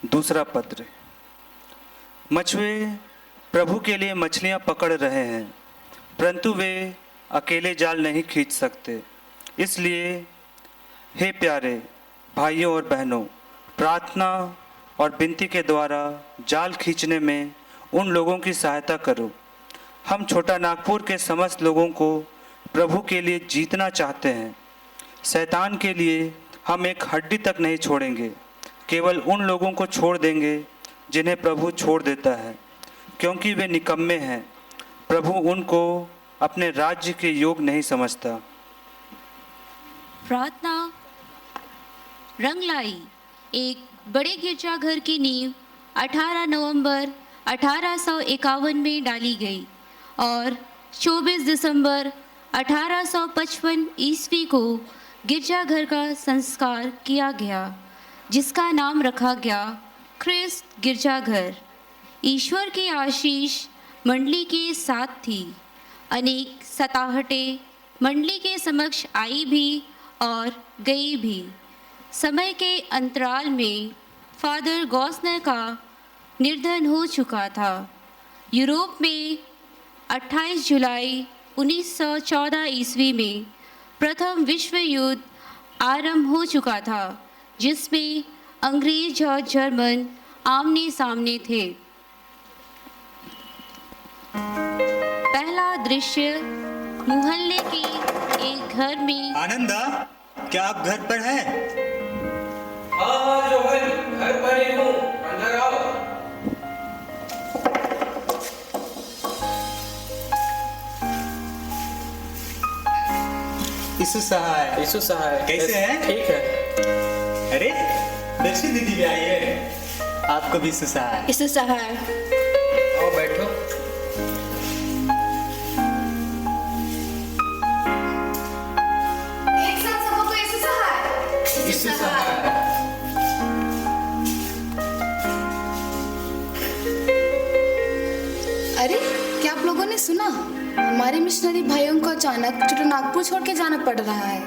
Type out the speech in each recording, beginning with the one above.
दूसरा पत्र। मछुए प्रभु के लिए मछलियां पकड़ रहे हैं, परंतु वे अकेले जाल नहीं खींच सकते। इसलिए हे प्यारे भाइयों और बहनों, प्रार्थना और विनती के द्वारा जाल खींचने में उन लोगों की सहायता करो। हम छोटा नागपुर के समस्त लोगों को प्रभु के लिए जीतना चाहते हैं। शैतान के लिए हम एक हड्डी तक नहीं छोड़ेंगे, केवल उन लोगों को छोड़ देंगे जिन्हें प्रभु छोड़ देता है, क्योंकि वे निकम्मे हैं। प्रभु उनको अपने राज्य के योग नहीं समझता। प्रार्थना। रंगलाई एक बड़े गिरजाघर की नींव 18 नवंबर 1851 में डाली गई और 24 दिसंबर 1855 ईस्वी को गिरजाघर का संस्कार किया गया, जिसका नाम रखा गया ख्रिस्त गिरजाघर। ईश्वर की आशीष मंडली के साथ थी। अनेक सताहटें मंडली के समक्ष आई भी और गई भी। समय के अंतराल में फादर गॉसनर का निर्धन हो चुका था। यूरोप में 28 जुलाई 1914 ईस्वी में प्रथम विश्व युद्ध आरंभ हो चुका था, जिसमें अंग्रेज और जर्मन आमने सामने थे। पहला दृश्य मोहल्ले के एक घर में। आनंदा, क्या आप घर पर हैं? हाँ जोहन, घर पर ही हूँ, अंदर आओ। यीशु सहाय कैसे हैं? ठीक है। अरे दर्शी दीदी भी आई है। आपको भी यीशु सहाय। आओ बैठो। एक साथ सबको यीशु सहाय। अरे क्या आप लोगों ने सुना? हमारे मिशनरी भाइयों को अचानक छोटा नागपुर छोड़ के जाना पड़ रहा है।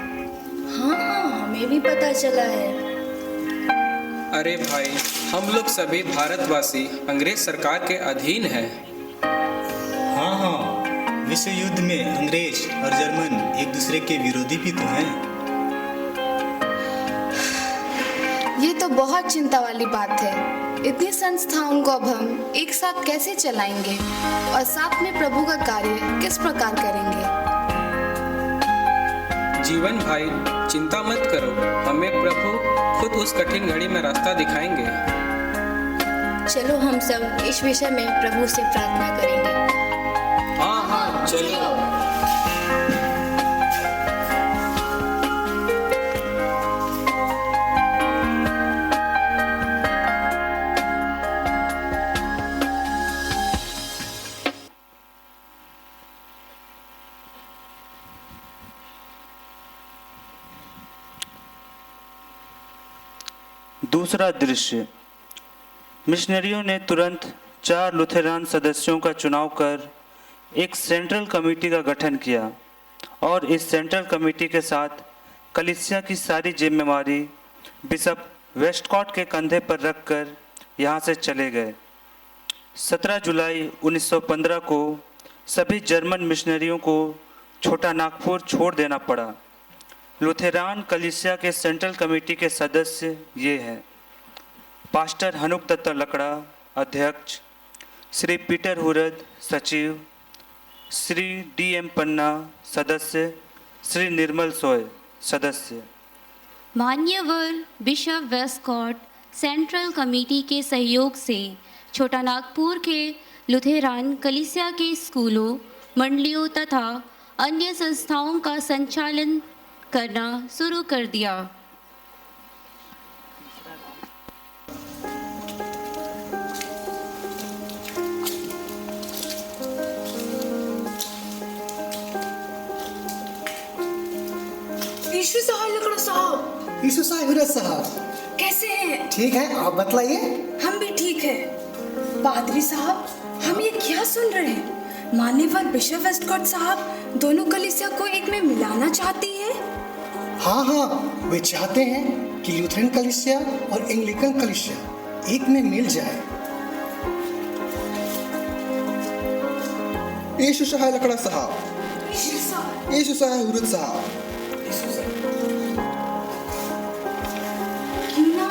हाँ, हमें भी पता चला है। अरे भाई, हम लोग सभी भारतवासी अंग्रेज सरकार के अधीन हैं। हाँ, विश्व युद्ध में अंग्रेज और जर्मन एक दूसरे के विरोधी भी तो हैं। ये तो बहुत चिंता वाली बात है। इतनी संस्थाओं को अब हम एक साथ कैसे चलाएंगे और साथ में प्रभु का कार्य किस प्रकार करेंगे? जीवन भाई, चिंता मत करो, हमें प्रभु खुद उस कठिन घड़ी में रास्ता दिखाएंगे। चलो हम सब इस विषय में प्रभु से प्रार्थना करेंगे। हाँ, चलो। दूसरा दृश्य। मिशनरियों ने तुरंत 4 लुथेरान सदस्यों का चुनाव कर एक सेंट्रल कमेटी का गठन किया और इस सेंट्रल कमेटी के साथ कलीसिया की सारी जिम्मेवारी बिशप वेस्टकॉट के कंधे पर रखकर यहाँ से चले गए। 17 जुलाई 1915 को सभी जर्मन मिशनरियों को छोटा नागपुर छोड़ देना पड़ा। लुथेरान कलीसिया के सेंट्रल कमेटी के सदस्य ये हैं: पास्टर हनुक दत्ता लकड़ा अध्यक्ष, श्री पीटर हुरद सचिव, श्री DM पन्ना सदस्य, श्री निर्मल सोय सदस्य। मान्यवर बिशप वेस्टकॉट सेंट्रल कमेटी के सहयोग से छोटा नागपुर के लुथेरान कलीसिया के स्कूलों, मंडलियों तथा अन्य संस्थाओं का संचालन करना शुरू कर दिया। यीशु सहाय लकड़ा साहब। यीशु साहब कैसे हैं? ठीक है, आप बतलाइए। हम भी ठीक हैं। पादरी साहब, हम ये क्या सुन रहे हैं? मान्यवर बिशप वेस्टकॉट साहब दोनों कलीसिया को एक में मिलाना चाहती है। हाँ, वे चाहते हैं कि लूथरन कलीसिया और एंग्लिकन कलीसिया एक में मिल जाए। यीशु सहाय लकड़ा साहब, यीशु सहाय हुरत साहब। क्यों ना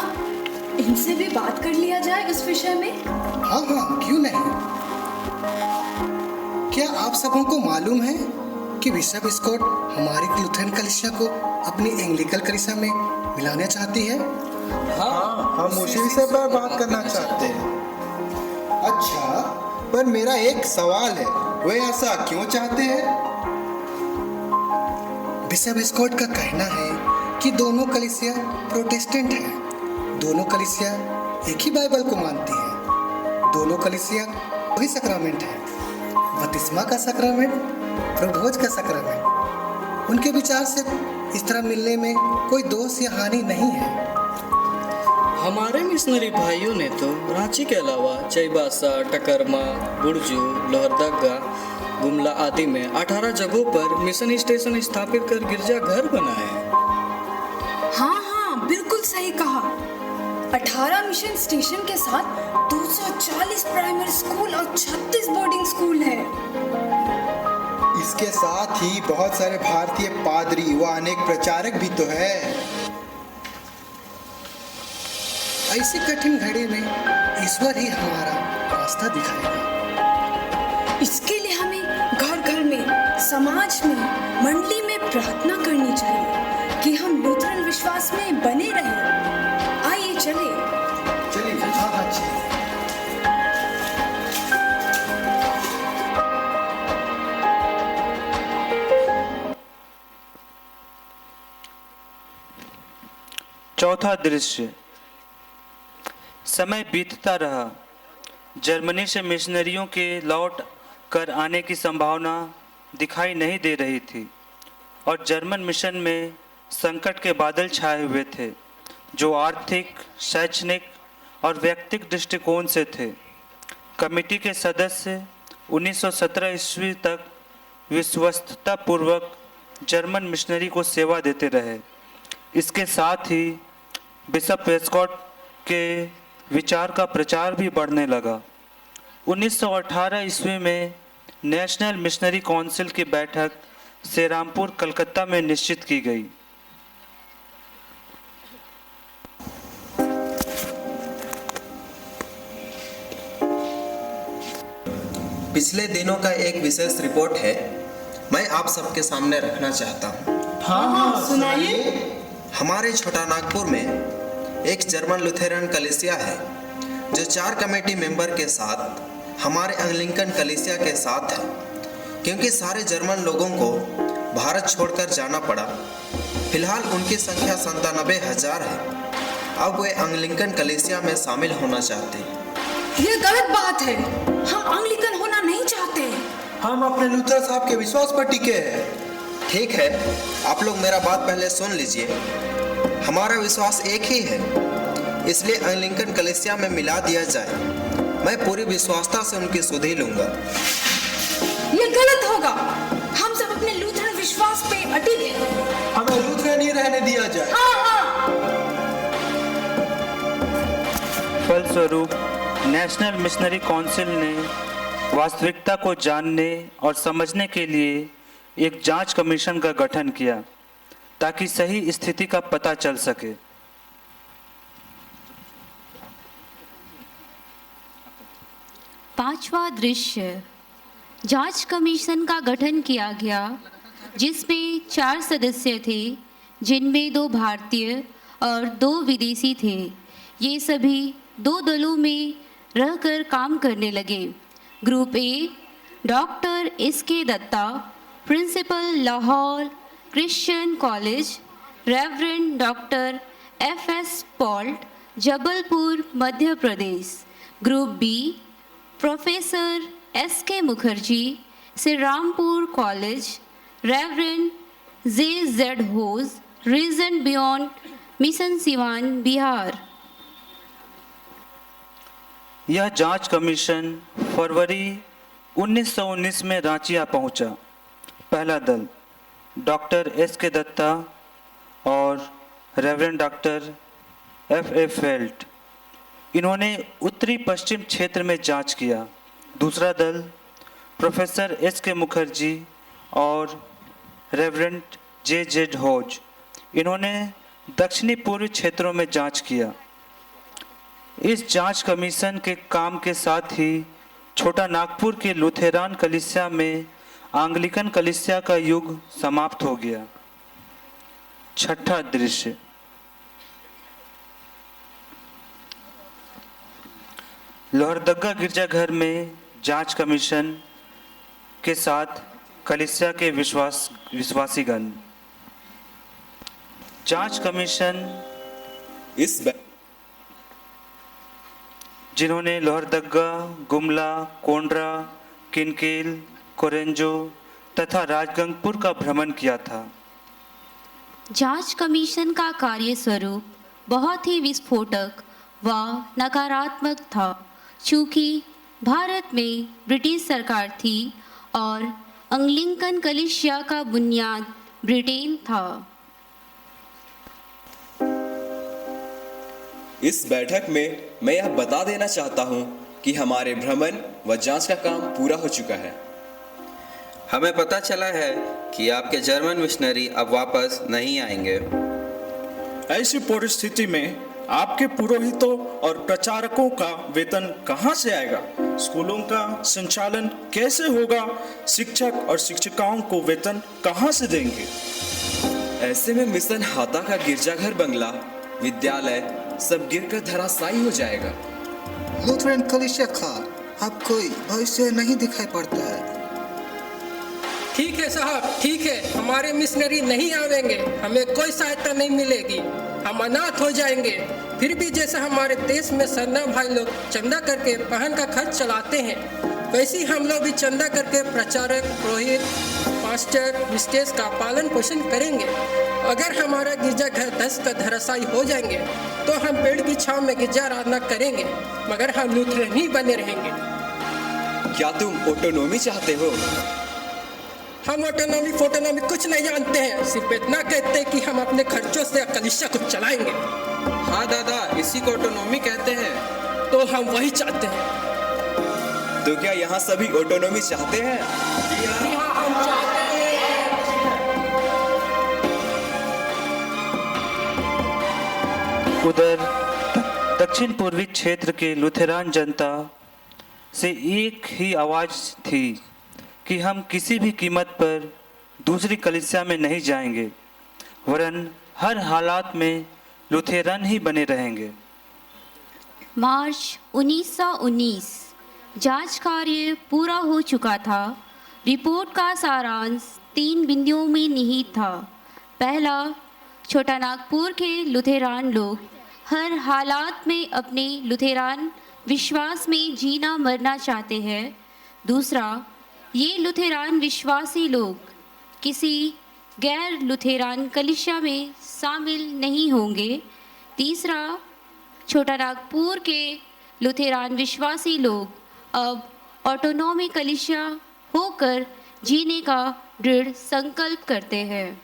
इनसे भी बात कर लिया जाए इस विषय में। हाँ हाँ, क्यों नहीं। क्या आप सबों को मालूम है कि बिशप स्कॉट हमारी लुथेरन कलीसिया को अपनी एंग्लिकन कलीसिया में मिलाना चाहती है? हाँ, हम उसी विषय पर बात करना चाहते हैं। अच्छा, पर मेरा एक सवाल है, वे ऐसा क्यों चाहते हैं? बिशप स्कॉट का कहना है कि दोनों कलीसिया प्रोटेस्टेंट हैं। दोनों कलीसिया एक ही बाइबल को मानती है। दोनों कलीसिया वही सैक्रामेंट है, बपतिस्मा का सैक्रामेंट, प्रभोज का सैक्रामेंट। उनके विचार से इस तरह मिलने में कोई दोष या हानि नहीं है। हमारे मिशनरी भाइयों ने तो रांची के अलावा चाईबासा, टकरमा, बुर्जू, लोहरदगा, गुमला आदि में 18 जगहों पर मिशन स्टेशन स्थापित कर गिरजाघर बनाए। हाँ हाँ, बिल्कुल सही कहा। 18 मिशन स्टेशन के साथ 240 प्राइमरी स्कूल और 36 बोर्डिंग स्कूल है। इसके साथ ही बहुत सारे भारतीय पादरी व अनेक प्रचारक भी तो है। ऐसी कठिन घड़ी में ईश्वर ही हमारा रास्ता दिखाएगा। इसके लिए हमें घर घर में, समाज में, मंडली में प्रार्थना करनी चाहिए कि हम लूथरन विश्वास में बने रहें। आइए चले। चलिए, हाँ हाँ चलिए। चौथा दृश्य। समय बीतता रहा। जर्मनी से मिशनरियों के लौट कर आने की संभावना दिखाई नहीं दे रही थी और जर्मन मिशन में संकट के बादल छाए हुए थे, जो आर्थिक, शैक्षणिक और व्यक्तिगत दृष्टिकोण से थे। कमेटी के सदस्य 1917 ईस्वी तक विश्वस्ततापूर्वक जर्मन मिशनरी को सेवा देते रहे। इसके साथ ही बिशप वेस्कॉट के विचार का प्रचार भी बढ़ने लगा। 1918 ईस्वी में नेशनल मिशनरी काउंसिल की बैठक सेरामपुर, कलकत्ता में निश्चित की गई। पिछले दिनों का एक विशेष रिपोर्ट है, मैं आप सबके सामने रखना चाहता हूँ। हाँ, सुनाइए। हमारे छोटा नागपुर में एक जर्मन लुथेरन कलीसिया है जो 4 कमेटी मेंबर के साथ हमारे एंग्लिकन कलीसिया के साथ है। क्योंकि सारे जर्मन लोगों को भारत छोड़कर जाना पड़ा, फिलहाल उनकी संख्या 97,000 है। अब वे एंग्लिकन कलीसिया में शामिल होना चाहते हैं। ये गलत बात है। हम एंग्लिकन होना नहीं चाहते। हम अपने लूथर साहब के विश्वास पर टिके हैं। ठीक है, आप लोग मेरा बात पहले सुन लीजिए। हमारा विश्वास एक ही है, इसलिए एंग्लिकन कलीसिया में मिला दिया जाए। मैं पूरी विश्वासता से उनकी सुधि लूंगा। ये गलत होगा। हम सब अपने लूथरन विश्वास पे अटल हैं। हमें लूथरन ही रहने दिया जाए। हाँ। फलस्वरूप नेशनल मिशनरी काउंसिल ने वास्तविकता को जानने और समझने के लिए एक जांच कमीशन का गठन किया ताकि सही स्थिति का पता चल सके। पांचवा दृश्य। जांच कमीशन का गठन किया गया जिसमें 4 सदस्य थे, जिनमें 2 भारतीय और 2 विदेशी थे। ये सभी 2 दलों में रहकर काम करने लगे। Group A, doctor S K. Datta, principal Lahore Christian college, reverend doctor F S. Poult, Jabalpur, Madhya Pradesh. Group B, professor S K. Mukherjee, Shrirampur college, reverend J Z. Hodge, region beyond, mission Siwan, Bihar. यह जांच कमीशन फरवरी 1919 में रांची आ पहुंचा। पहला दल डॉक्टर एस.के. दत्ता और रेवरेंड डॉक्टर एफ.ए. फेल्ट, इन्होंने उत्तरी पश्चिम क्षेत्र में जांच किया। दूसरा दल प्रोफेसर एस के मुखर्जी और रेवरेंड जे जेड हॉज, इन्होंने दक्षिणी पूर्वी क्षेत्रों में जांच किया। इस जांच कमीशन के काम के साथ ही छोटा नागपुर के लुथेरान कलीसिया में एंग्लिकन कलीसिया का युग समाप्त हो गया। छठा दृश्य, लोहरदगा गिरजाघर में जांच कमीशन के साथ कलीसिया के विश्वासीगण। जांच कमीशन जिन्होंने लोहरदगा, गुमला, कोंड्रा, किनकेल, कोरेंजो तथा राजगंगपुर का भ्रमण किया था। जांच कमीशन का कार्य स्वरूप बहुत ही विस्फोटक व नकारात्मक था, चूँकि भारत में ब्रिटिश सरकार थी और एंग्लिकन कलीसिया का बुनियाद ब्रिटेन था। इस बैठक में मैं यह बता देना चाहता हूं कि हमारे भ्रमण व जांच का काम पूरा हो चुका है। हमें पता चला है कि आपके जर्मन मिशनरी अब वापस नहीं आएंगे। ऐसी परिस्थिति में आपके पुरोहितों और प्रचारकों का वेतन कहां से आएगा? स्कूलों का संचालन कैसे होगा? शिक्षक और शिक्षिकाओं को वेतन कहां से देंगे? ऐसे में मिशन हाता का गिरजाघर, बंगला, विद्यालय सब गिरकर धराशायी हो जाएगा। लूथरन कलीसिया का अब कोई भविष्य नहीं दिखाई पड़ता है। ठीक है साहब, ठीक है, हमारे मिशनरी नहीं आवेंगे, हमें कोई सहायता नहीं मिलेगी, हम अनाथ हो जाएंगे। फिर भी जैसे हमारे देश में सरना भाई लोग चंदा करके वाहन का खर्च चलाते हैं, वैसे ही हम लोग भी चंदा करके प्रचारक, पुरोहित, मास्टर, मिस्ट्रेस का पालन पोषण करेंगे। अगर हमारा गिरजाघर धस का धराशायी हो जाएंगे तो हम पेड़ की छांव में गिरजा आराधना करेंगे, मगर हम लूथरन ही बने रहेंगे। क्या तुम ऑटोनॉमी चाहते हो? हम ऑटोनॉमी फोटोनॉमी कुछ नहीं जानते हैं, सिर्फ इतना कहते हैं कि हम अपने खर्चों से कलीसिया को चलाएंगे। हाँ दादा, इसी को ऑटोनॉमी कहते हैं। तो हम वही चाहते हैं। तो क्या यहाँ सभी ऑटोनॉमी चाहते हैं? जी हाँ, हम चाहते हैं। उधर दक्षिण पूर्वी क्षेत्र के लुथेरान जनता से एक ही आवाज़ थी कि हम किसी भी कीमत पर दूसरी कलीसिया में नहीं जाएंगे, वरन हर हालात में लुथेरन ही बने रहेंगे। मार्च 1919 जांच कार्य पूरा हो चुका था। रिपोर्ट का सारांश 3 बिंदुओं में निहित था। पहला, छोटा नागपुर के लुथेरान लोग हर हालात में अपने लुथेरान विश्वास में जीना मरना चाहते हैं। दूसरा, ये लुथेरान विश्वासी लोग किसी गैर लुथेरान कलीसिया में शामिल नहीं होंगे। तीसरा, छोटा नागपुर के लुथेरान विश्वासी लोग अब ऑटोनॉमी कलीसिया होकर जीने का दृढ़ संकल्प करते हैं।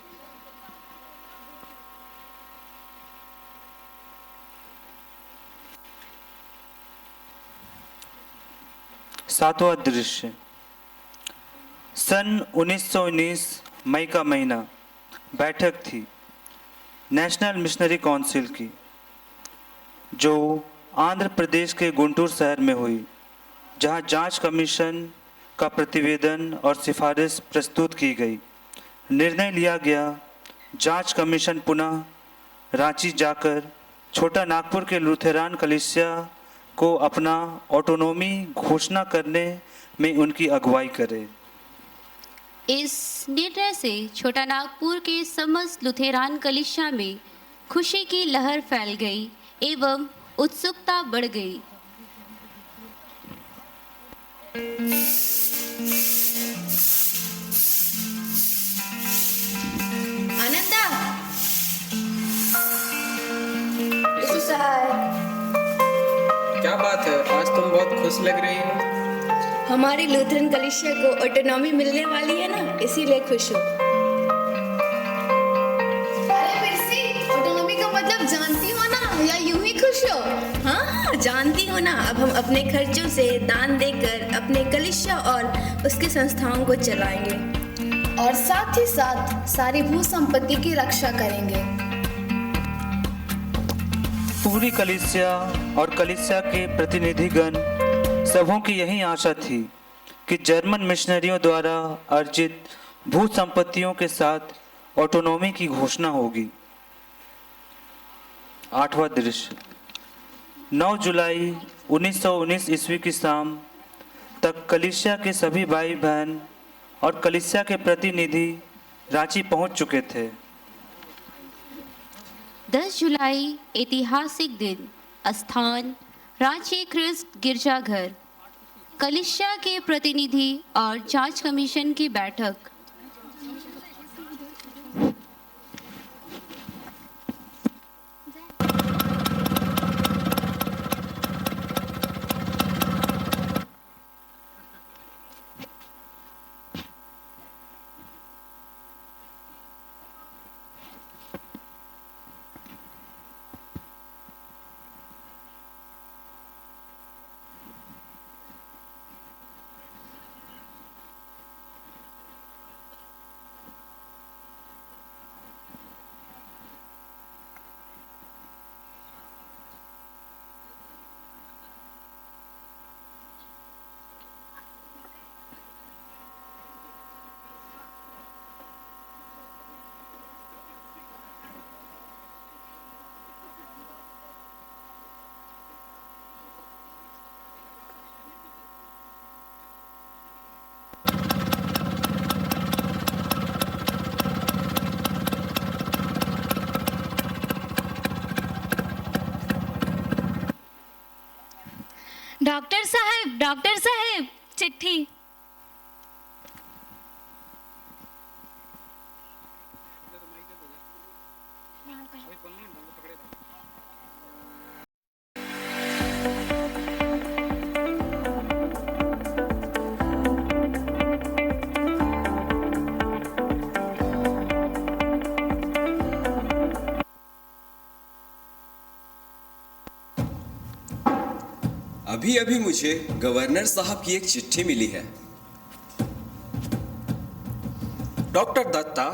सातवां दृश्य, सन 1919 मई का महीना, बैठक थी नेशनल मिशनरी काउंसिल की, जो आंध्र प्रदेश के गुंटूर शहर में हुई, जहां जांच कमीशन का प्रतिवेदन और सिफारिश प्रस्तुत की गई। निर्णय लिया गया, जांच कमीशन पुनः रांची जाकर छोटा नागपुर के लुथेरान कलीसिया को अपना ऑटोनॉमी घोषणा करने में उनकी अगुवाई करे। इस निर्णय से छोटा नागपुर के समस्त लुथेरान कलीसिया में खुशी की लहर फैल गई एवं उत्सुकता बढ़ गई। आनंदा, क्या बात है, आज तुम बहुत खुश लग रही हो। हमारी लूथरन कलीसिया को ऑटोनॉमी मिलने वाली है ना, इसीलिए खुश हूँ। अरे मिर्सी, ऑटोनॉमी का मतलब जानती हो ना, या यूं ही खुश हो? हाँ, जानती हो ना। अब हम अपने खर्चों से दान देकर अपने कलीसिया और उसके संस्थाओं को चलाएंगे और साथ ही साथ सारी भू संपत्ति की रक्षा करेंगे। पूरी कलीसिया और कलीसिया के प्रतिनिधिगण सबों की यही आशा थी कि जर्मन मिशनरियों द्वारा अर्जित भू संपत्तियों के साथ ऑटोनॉमी की घोषणा होगी। 8वां दृश्य 9 जुलाई 1919 ईस्वी की शाम तक कलीसिया के सभी भाई बहन और कलीसिया के प्रतिनिधि रांची पहुंच चुके थे। 10 जुलाई ऐतिहासिक दिन, स्थान रांची क्रिस्ट गिरजाघर, कलीसिया के प्रतिनिधि और जांच कमीशन की बैठक। डॉक्टर साहब, चिट्ठी। अभी अभी मुझे गवर्नर साहब की एक चिट्ठी मिली है। डॉक्टर दत्ता,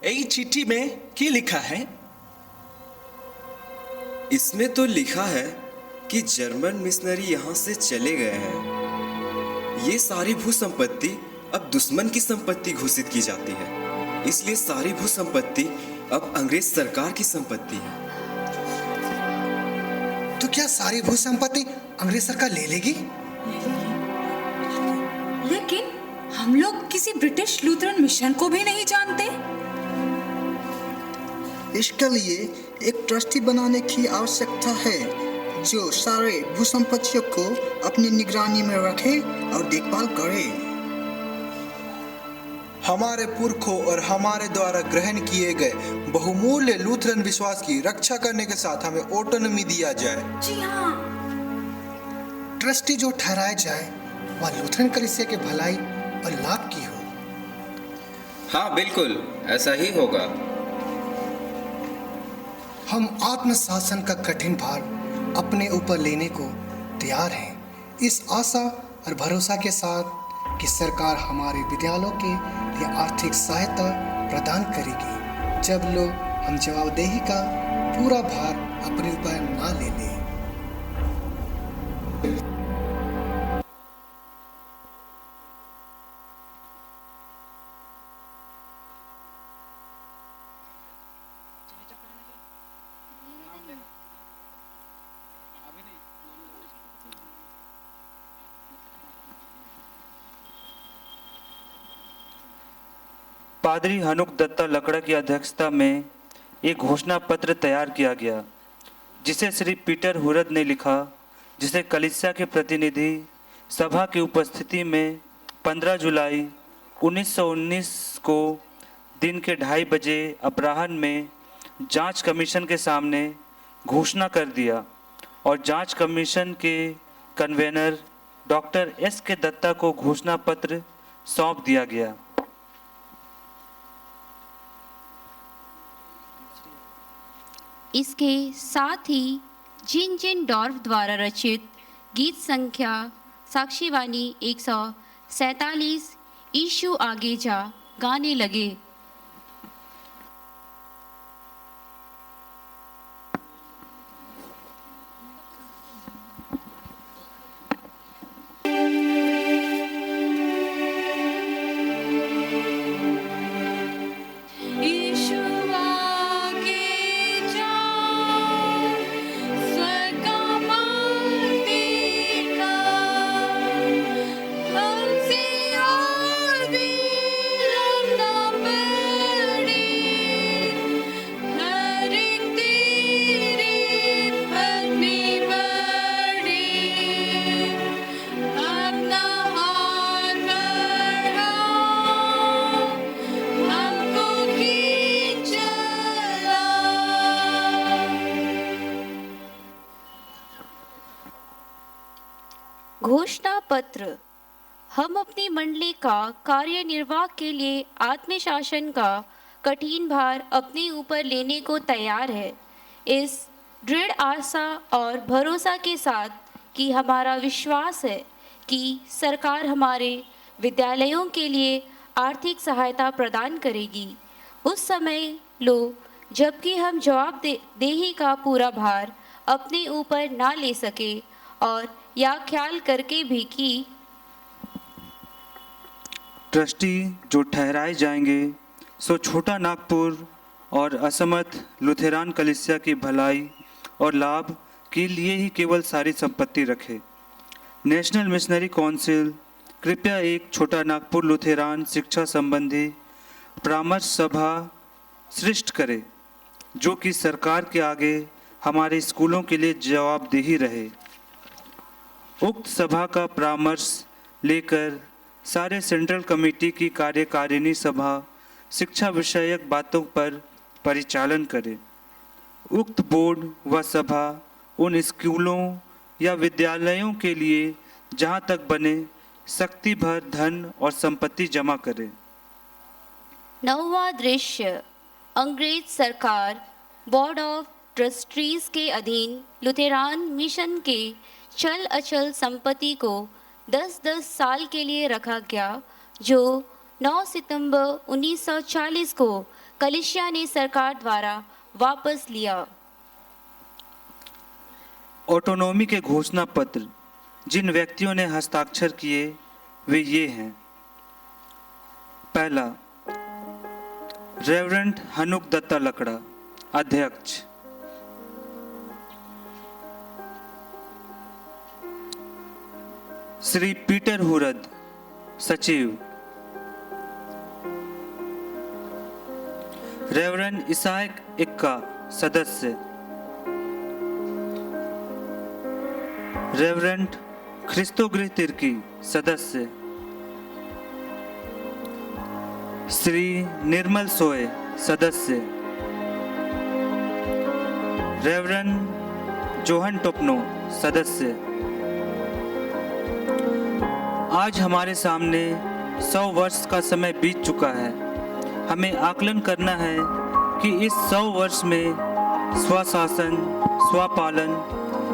यही चिट्ठी में क्या लिखा है? इसमें तो लिखा है कि जर्मन मिशनरी यहाँ से चले गए हैं। ये सारी भू संपत्ति अब दुश्मन की संपत्ति घोषित की जाती है, इसलिए सारी भू संपत्ति अब अंग्रेज सरकार की संपत्ति है। तो क्या सारी भू संपत्ति अंग्रेज सरकार ले लेगी? लेकिन हम लोग किसी ब्रिटिश लूथरन मिशन को भी नहीं जानते। इसके लिए एक ट्रस्टी बनाने की आवश्यकता है जो सारे भू संपत्तियों को अपनी निगरानी में रखे और देखभाल करे। हमारे पुरखों और हमारे द्वारा ग्रहण किए गए बहुमूल्य लूथरन विश्वास की रक्षा करने के साथ हमें ऑटोनॉमी दिया जाए। जी हाँ। ट्रस्टी जो ठहराया जाए वह लूथरन कलीसिया के भलाई और लाभ की हो। हाँ बिल्कुल, ऐसा ही होगा। हम आत्मशासन का कठिन भार अपने ऊपर लेने को तैयार हैं, इस आशा और भरोसा के साथ कि सरकार हमारे विद्यालयों के लिए आर्थिक सहायता प्रदान करेगी जब लोग हम जवाबदेही का पूरा भार अपने ऊपर ना ले लें। पादरी हनुक दत्ता लकड़ा की अध्यक्षता में एक घोषणा पत्र तैयार किया गया जिसे श्री पीटर हुरद ने लिखा, जिसे कलीसिया के प्रतिनिधि सभा की उपस्थिति में 15 जुलाई 1919 को दिन के 2:30 बजे अपराह्न में जांच कमीशन के सामने घोषणा कर दिया और जांच कमीशन के कन्वेनर डॉक्टर एस के दत्ता को घोषणा पत्र सौंप दिया गया। इसके साथ ही जिन जिन डॉर्फ द्वारा रचित गीत संख्या साक्षीवाणी 147 ईशु आगे जा गाने लगे। घोषणा पत्र। हम अपनी मंडली का कार्यनिर्वाह के लिए आत्मशासन का कठिन भार अपने ऊपर लेने को तैयार है, इस दृढ़ आशा और भरोसा के साथ कि हमारा विश्वास है कि सरकार हमारे विद्यालयों के लिए आर्थिक सहायता प्रदान करेगी। उस समय लो जबकि हम जवाबदेही का पूरा भार अपने ऊपर ना ले सके और या ख्याल करके भी कि ट्रस्टी जो ठहराए जाएंगे सो छोटा नागपुर और असमर्थ लुथेरान कलीसिया की भलाई और लाभ के लिए ही केवल सारी संपत्ति रखे। नेशनल मिशनरी काउंसिल कृपया एक छोटा नागपुर लुथेरान शिक्षा संबंधी परामर्श सभा सृष्ट करे जो कि सरकार के आगे हमारे स्कूलों के लिए जवाबदेही रहे। उक्त सभा का परामर्श लेकर सारे सेंट्रल कमेटी की कार्यकारिणी सभा शिक्षा विषयक बातों पर परिचालन करे। उक्त बोर्ड व सभा उन स्कूलों या विद्यालयों के लिए जहां तक बने शक्ति भर धन और संपत्ति जमा करे। 9वां दृश्य। अंग्रेज सरकार बोर्ड ऑफ ट्रस्टीज के अधीन लुथेरान मिशन के चल अचल संपत्ति को 10-10 साल के लिए रखा गया, जो 9 सितंबर 1940 को कलीसिया ने सरकार द्वारा वापस लिया। ऑटोनॉमी के घोषणा पत्र जिन व्यक्तियों ने हस्ताक्षर किए वे ये हैं। पहला, रेवरेंड हनुक दत्ता लकड़ा, अध्यक्ष। श्री पीटर हुरद, सचिव। रेवरेंड इसाक इक्का, सदस्य। रेवरेंड ख्रिस्तोगृह तिर्की, सदस्य। श्री निर्मल सोए, सदस्य। रेवरेंड जोहन टोपनो, सदस्य। आज हमारे सामने 100 वर्ष का समय बीत चुका है। हमें आकलन करना है कि इस 100 वर्ष में स्वशासन, स्वपालन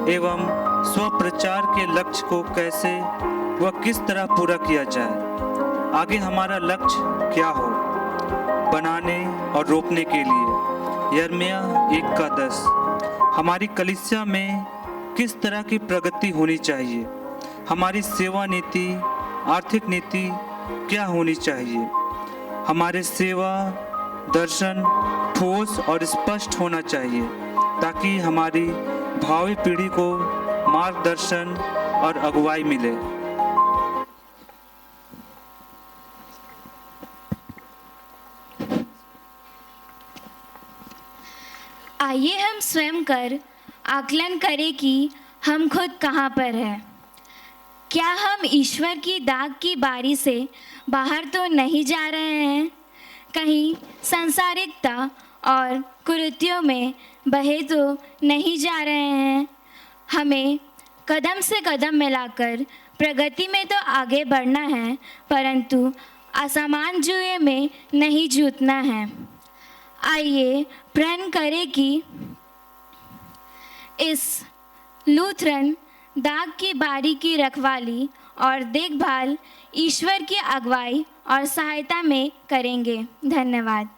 एवं स्वप्रचार के लक्ष्य को कैसे व किस तरह पूरा किया जाए। आगे हमारा लक्ष्य क्या हो बनाने और रोपने के लिए। यिर्मयाह 1:10। हमारी कलीसिया में किस तरह की प्रगति होनी चाहिए। हमारी सेवा नीति, आर्थिक नीति क्या होनी चाहिए। हमारे सेवा दर्शन ठोस और स्पष्ट होना चाहिए ताकि हमारी भावी पीढ़ी को मार्गदर्शन और अगुवाई मिले। आइए हम स्वयं कर आकलन करें कि हम खुद कहाँ पर हैं। क्या हम ईश्वर की दाग की बारी से बाहर तो नहीं जा रहे हैं? कहीं सांसारिकता और कुरीतियों में बहे तो नहीं जा रहे हैं? हमें कदम से कदम मिलाकर प्रगति में तो आगे बढ़ना है, परंतु असमान जुए में नहीं जूतना है। आइए प्रण करें कि इस लूथरन दाग की बारी की रखवाली और देखभाल ईश्वर की अगुवाई और सहायता में करेंगे। धन्यवाद।